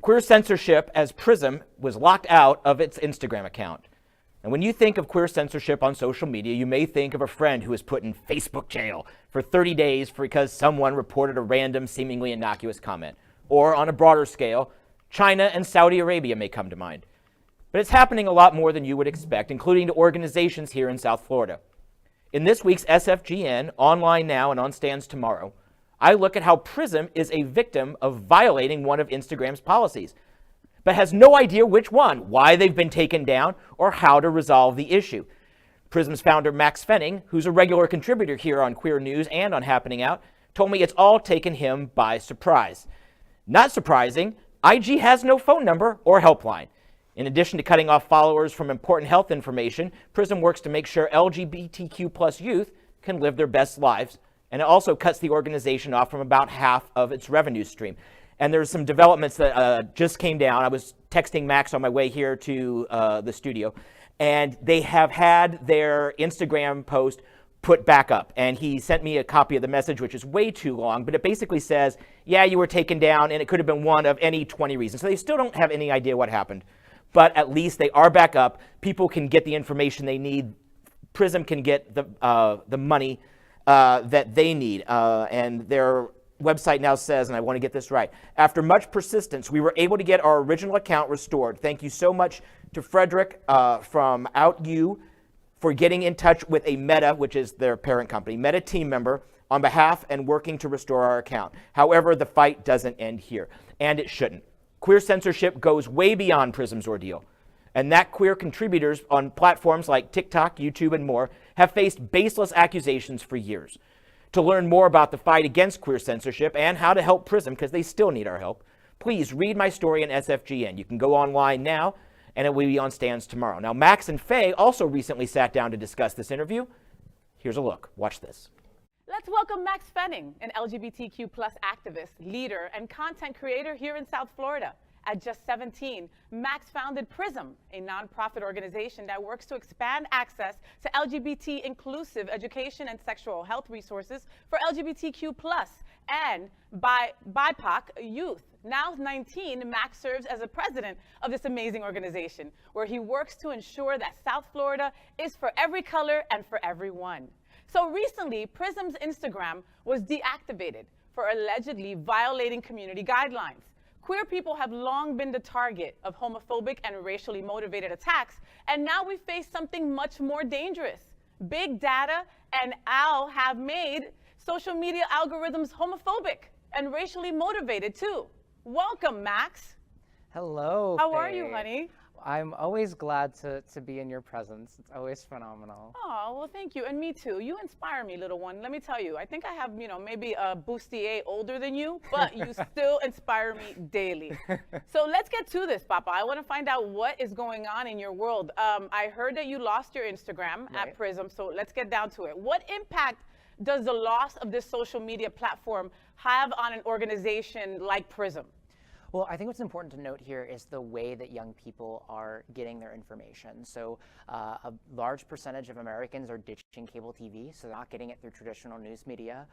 Queer censorship as PRISM was locked out of its Instagram account. And when you think of queer censorship on social media, you may think of a friend who was put in Facebook jail for 30 days because someone reported a random, seemingly innocuous comment. Or on a broader scale, China and Saudi Arabia may come to mind. But it's happening a lot more than you would expect, including to organizations here in South Florida. In this week's SFGN, online now and on stands tomorrow, I look at how PRISM is a victim of violating one of Instagram's policies, but has no idea which one, why they've been taken down, or how to resolve the issue. PRISM's founder, Max Fenning, who's a regular contributor here on Queer News and on Happening Out, told me it's all taken him by surprise. Not surprising, IG has no phone number or helpline. In addition to cutting off followers from important health information, PRISM works to make sure LGBTQ+ youth can live their best lives, and it also cuts the organization off from about half of its revenue stream. And there's some developments that just came down. I was texting Max on my way here to the studio, and they have had their Instagram post put back up. And he sent me a copy of the message, which is way too long, but it basically says, yeah, you were taken down, and it could have been one of any 20 reasons. So they still don't have any idea what happened, but at least they are back up. People can get the information they need. PRISM can get the money that they need, and their website now says, and I want to get this right, after much persistence, we were able to get our original account restored. Thank you so much to Frederick from OutU for getting in touch with a Meta, which is their parent company, Meta team member, on behalf and working to restore our account. However, the fight doesn't end here, and it shouldn't. Queer censorship goes way beyond PRISM's ordeal, and that queer contributors on platforms like TikTok, YouTube, and more have faced baseless accusations for years. To learn more about the fight against queer censorship and how to help PRISM, because they still need our help, please read my story in SFGN. You can go online now, and it will be on stands tomorrow. Now, Max and Faye also recently sat down to discuss this interview. Here's a look. Watch this. Let's welcome Max Fenning, an LGBTQ+ activist, leader, and content creator here in South Florida. At just 17, Max founded PRISM, a nonprofit organization that works to expand access to LGBT-inclusive education and sexual health resources for LGBTQ+ and BIPOC youth. Now 19, Max serves as the president of this amazing organization, where he works to ensure that South Florida is for every color and for everyone. So recently, PRISM's Instagram was deactivated for allegedly violating community guidelines. Queer people have long been the target of homophobic and racially motivated attacks, and now we face something much more dangerous. Big data and OWL have made social media algorithms homophobic and racially motivated too. Welcome, Max. Hello, How Faye. are you, honey? I'm always glad to be in your presence. It's always phenomenal. Oh, well, thank you. And me too. You inspire me, little one. Let me tell you, I think I have, maybe a bustier older than you, but you still inspire me daily. So let's get to this, Papa. I want to find out what is going on in your world. I heard that you lost your Instagram at PRISM, so let's get down to it. What impact does the loss of this social media platform have on an organization like PRISM? Well, I think what's important to note here is the way that young people are getting their information. So a large percentage of Americans are ditching cable TV, so they're not getting it through traditional news media.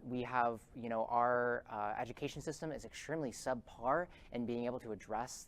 We have, our education system is extremely subpar in being able to address,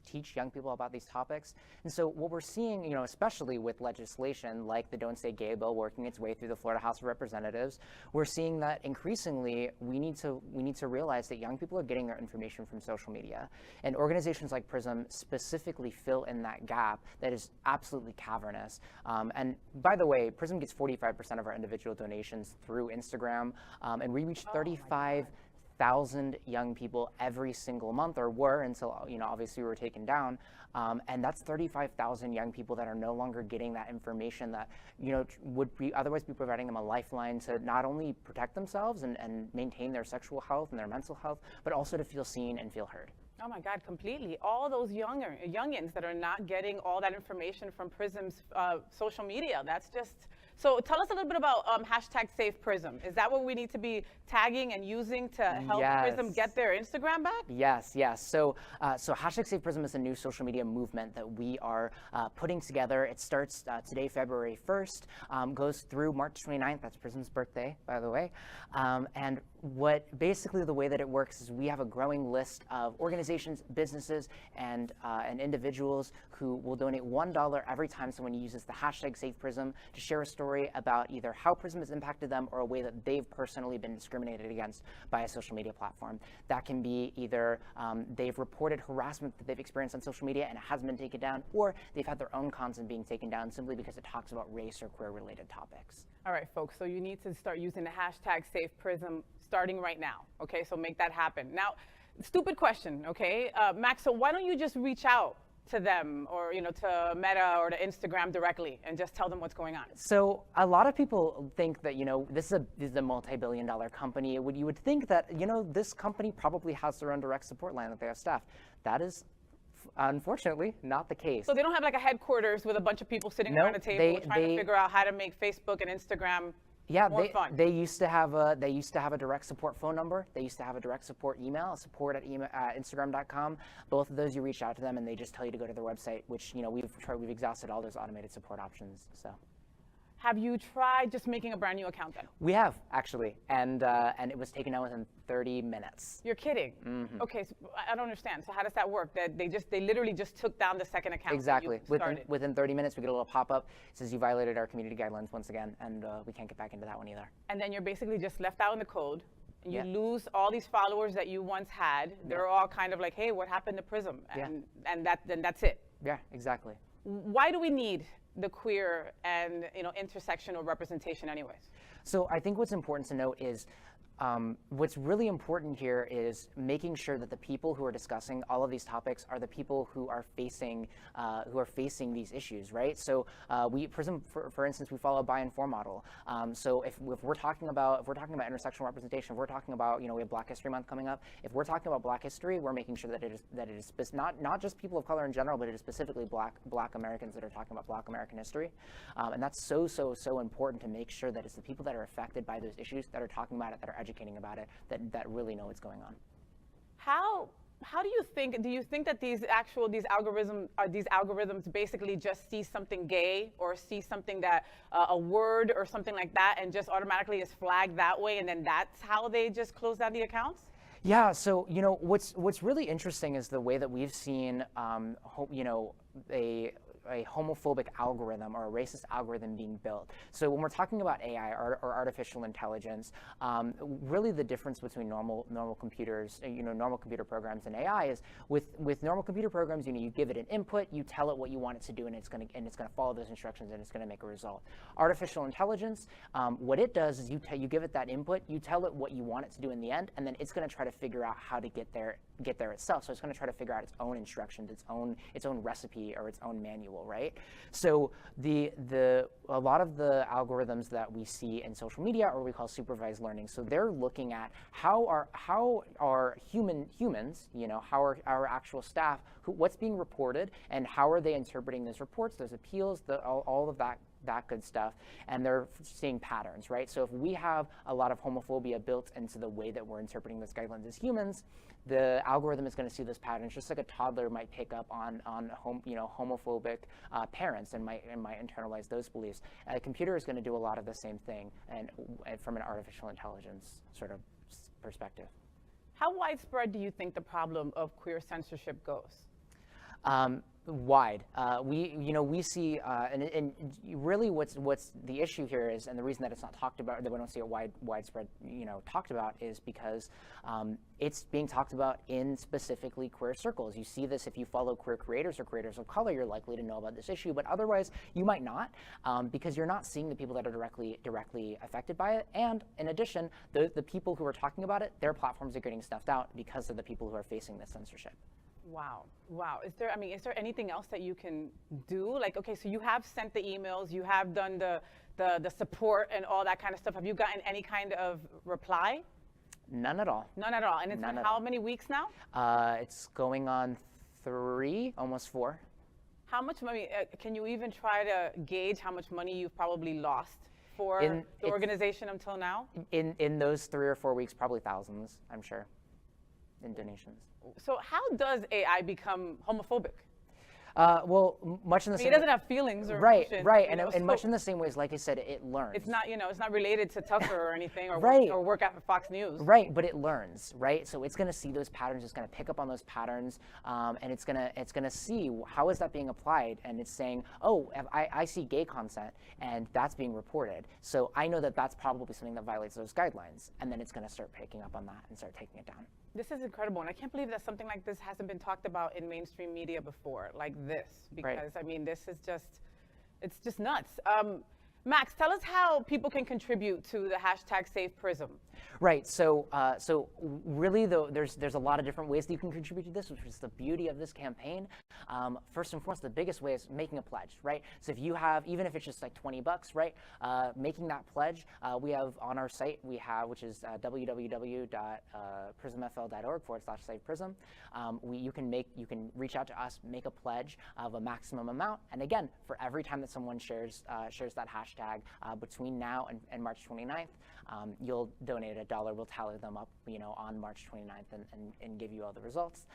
teach young people about these topics. And so what we're seeing, especially with legislation like the Don't Say Gay bill working its way through the Florida House of Representatives, we're seeing that increasingly we need to realize that young people are getting their information from social media. And organizations like PRISM specifically fill in that gap that is absolutely cavernous. And by the way, PRISM gets 45% of our individual donations through Instagram, and we reach 35,000 young people every single month, or were until obviously we were taken down, and that's 35,000 young people that are no longer getting that information that would otherwise be providing them a lifeline to not only protect themselves and maintain their sexual health and their mental health, but also to feel seen and feel heard. Oh my God, completely. All those youngins that are not getting all that information from PRISM's social media. That's just, so tell us a little bit about #SavePrism. Is that what we need to be tagging and using to help PRISM get their Instagram back? Yes. So #SavePrism is a new social media movement that we are putting together. It starts today, February 1st, goes through March 29th. That's PRISM's birthday, by the way. And basically the way that it works is we have a growing list of organizations, businesses, and individuals who will donate $1 every time someone uses the hashtag #SavePrism to share a story about either how PRISM has impacted them or a way that they've personally been discriminated against by a social media platform. That can be either they've reported harassment that they've experienced on social media and it hasn't been taken down, or they've had their own content being taken down simply because it talks about race or queer-related topics. All right, folks, so you need to start using the hashtag #SavePrism starting right now, okay? So make that happen. Now, stupid question, okay? Max, so why don't you just reach out to them or, to Meta or to Instagram directly and just tell them what's going on? So a lot of people think that, this is a multi-billion-dollar company. You would think that, this company probably has their own direct support line that they have staffed. That is unfortunately not the case. So they don't have like a headquarters with a bunch of people sitting around a table trying to figure out how to make Facebook and Instagram more fun. They used to have a direct support phone number. They used to have a direct support email, support@instagram.com. Both of those, you reach out to them and they just tell you to go to their website, which we've exhausted all those automated support options. So. Have you tried just making a brand new account then? We have, actually, and it was taken down within 30 minutes. You're kidding? Mm-hmm. Okay, so I don't understand. So how does that work? That they literally just took down the second account? Exactly. Within 30 minutes, we get a little pop-up. It says you violated our community guidelines once again, and we can't get back into that one either. And then you're basically just left out in the code. And you lose all these followers that you once had. They're all kind of like, hey, what happened to PRISM? And that's it. Yeah, exactly. Why do we need the queer and intersectional representation anyways? So I think what's important to note is what's really important here is making sure that the people who are discussing all of these topics are the people who are facing these issues, right? So PRISM, for instance, we follow a by and for model. So if we're talking about intersectional representation, if we're talking about we have Black History Month coming up. If we're talking about Black history, we're making sure that it is not just people of color in general, but it is specifically Black Americans that are talking about Black American history, and that's so important to make sure that it's the people that are affected by those issues that are talking about it, that are educating about it, that really know what's going on. How do you think that these algorithms basically just see something gay or see something that a word or something like that and just automatically is flagged that way, and then that's how they just close down the accounts? Yeah, so what's really interesting is the way that we've seen a homophobic algorithm or a racist algorithm being built. So when we're talking about AI or artificial intelligence, really the difference between normal computers, normal computer programs and AI is with normal computer programs, you give it an input, you tell it what you want it to do, and it's going to follow those instructions and it's going to make a result. Artificial intelligence, what it does is you give it that input, you tell it what you want it to do in the end, and then it's going to try to figure out how to get there itself. So it's going to try to figure out its own instructions, its own recipe or its own manual, right? So a lot of the algorithms that we see in social media are what we call supervised learning. So they're looking at how are humans, how are our actual staff, what's being reported, and how are they interpreting those reports, those appeals, all of that good stuff, and they're seeing patterns, right? So if we have a lot of homophobia built into the way that we're interpreting those guidelines as humans, the algorithm is going to see those patterns, just like a toddler might pick up on homophobic parents and might internalize those beliefs. A computer is going to do a lot of the same thing, and from an artificial intelligence sort of perspective. How widespread do you think the problem of queer censorship goes? Wide. We see, and really what's the issue here is, and the reason that it's not talked about, that we don't see it widespread, talked about, is because it's being talked about in specifically queer circles. You see this if you follow queer creators or creators of color, you're likely to know about this issue, but otherwise you might not, because you're not seeing the people that are directly affected by it. And in addition, the people who are talking about it, their platforms are getting snuffed out because of the people who are facing this censorship. Wow. Is there anything else that you can do? Like, okay, so you have sent the emails, you have done the support and all that kind of stuff. Have you gotten any kind of reply? None at all. None at all. And it's been how many weeks now? It's going on 3, almost 4. How much money, can you even try to gauge how much money you've probably lost for the organization until now? In those 3 or 4 weeks, probably thousands, I'm sure, in donations. So how does AI become homophobic? Much in the I mean, same he doesn't have feelings or right, emotions, right, you know, and so much in the same ways, like I said, it learns. it's not, you know, it's not related to Tucker or anything, or Right. or work at Fox News. Right, but it learns, right? So it's going to see those patterns, it's going to pick up on those patterns, and it's going to see how is that being applied, and it's saying, oh, I see gay content, and that's being reported, so I know that that's probably something that violates those guidelines, and then it's going to start picking up on that and start taking it down. This is incredible, and I can't believe that something like this hasn't been talked about in mainstream media before, like this, because I mean, this is just, it's just nuts. Max, tell us how people can contribute to the hashtag Save PRISM. Right. So, really, though, there's a lot of different ways that you can contribute to this, which is the beauty of this campaign. First and foremost, the biggest way is making a pledge, right? So if you have, even if it's just like $20, right, making that pledge, we have on our site, which is www.prismfl.org/SavePrism. You can reach out to us, make a pledge of a maximum amount, and again, for every time that someone shares that hashtag between now and March 29th, you'll donate $1. We'll tally them up, on March 29th and give you all the results.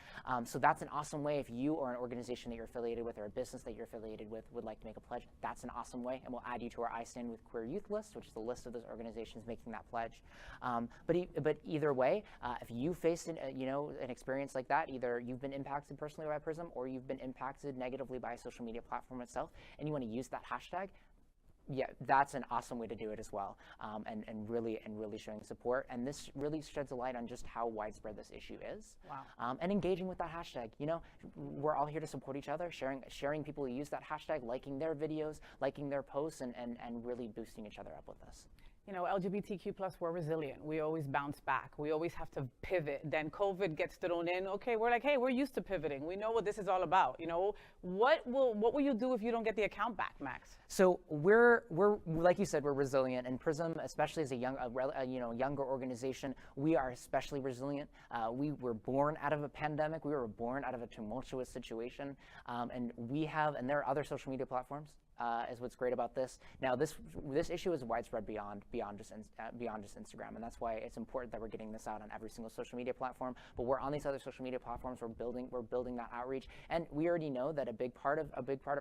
So that's an awesome way. If you or an organization that you're affiliated with or a business that you're affiliated with would like to make a pledge, that's an awesome way, and we'll add you to our I Stand With Queer Youth list, which is the list of those organizations making that pledge. But either way, if you faced an experience like that, either you've been impacted personally by PRISM or you've been impacted negatively by a social media platform itself, and you want to use that hashtag, yeah, that's an awesome way to do it as well, and really showing support. And this really sheds a light on just how widespread this issue is. Wow. And engaging with that hashtag. We're all here to support each other, sharing people who use that hashtag, liking their videos, liking their posts, and really boosting each other up with this. LGBTQ+, we're resilient. We always bounce back. We always have to pivot. Then COVID gets thrown in. Okay, we're like, hey, we're used to pivoting. We know what this is all about. What will you do if you don't get the account back, Max? So we're like you said, we're resilient, and PRISM, especially as a younger organization, we are especially resilient. We were born out of a pandemic. We were born out of a tumultuous situation, and there are other social media platforms. Is what's great about this. Now, this issue is widespread beyond just Instagram, and that's why it's important that we're getting this out on every single social media platform. But we're on these other social media platforms. We're building that outreach, and we already know that a big part of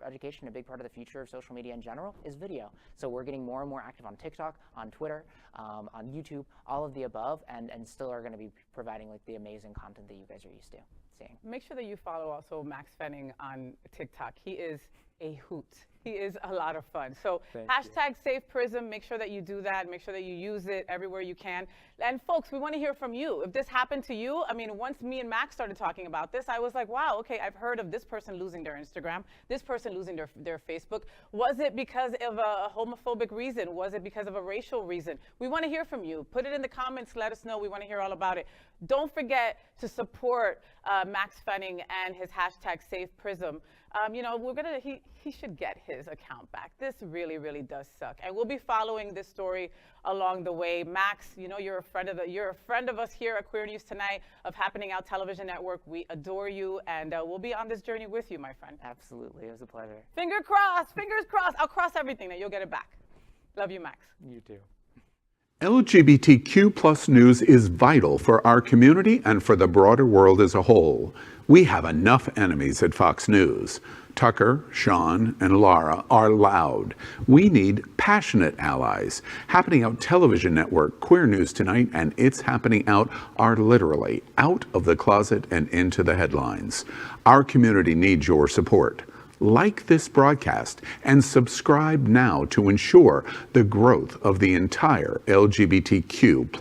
education, a big part of the future of social media in general is video. So we're getting more and more active on TikTok, on Twitter, on YouTube, all of the above, and still are going to be providing like the amazing content that you guys are used to seeing. Make sure that you follow also Max Fenning on TikTok. He is a hoot. He is a lot of fun. So hashtag Save PRISM, make sure that you do that. Make sure that you use it everywhere you can. And folks, we want to hear from you. If this happened to you, I mean, once me and Max started talking about this, I was like, wow, okay, I've heard of this person losing their Instagram, this person losing their Facebook. Was it because of a homophobic reason? Was it because of a racial reason? We want to hear from you. Put it in the comments. Let us know. We want to hear all about it. Don't forget to support Max Fenning and his hashtag Save PRISM. He should get his account back. This really, really does suck. And we'll be following this story along the way. Max, you're a friend of us here at Queer News Tonight of Happening Out Television Network. We adore you, and we'll be on this journey with you, my friend. Absolutely, it was a pleasure. Fingers crossed. I'll cross everything that you'll get it back. Love you, Max. You too. LGBTQ+ news is vital for our community and for the broader world as a whole. We have enough enemies at Fox News. Tucker, Sean, and Lara are loud. We need passionate allies. Happening Out Television Network, Queer News Tonight, and It's Happening Out are literally out of the closet and into the headlines. Our community needs your support. Like this broadcast and subscribe now to ensure the growth of the entire LGBTQ+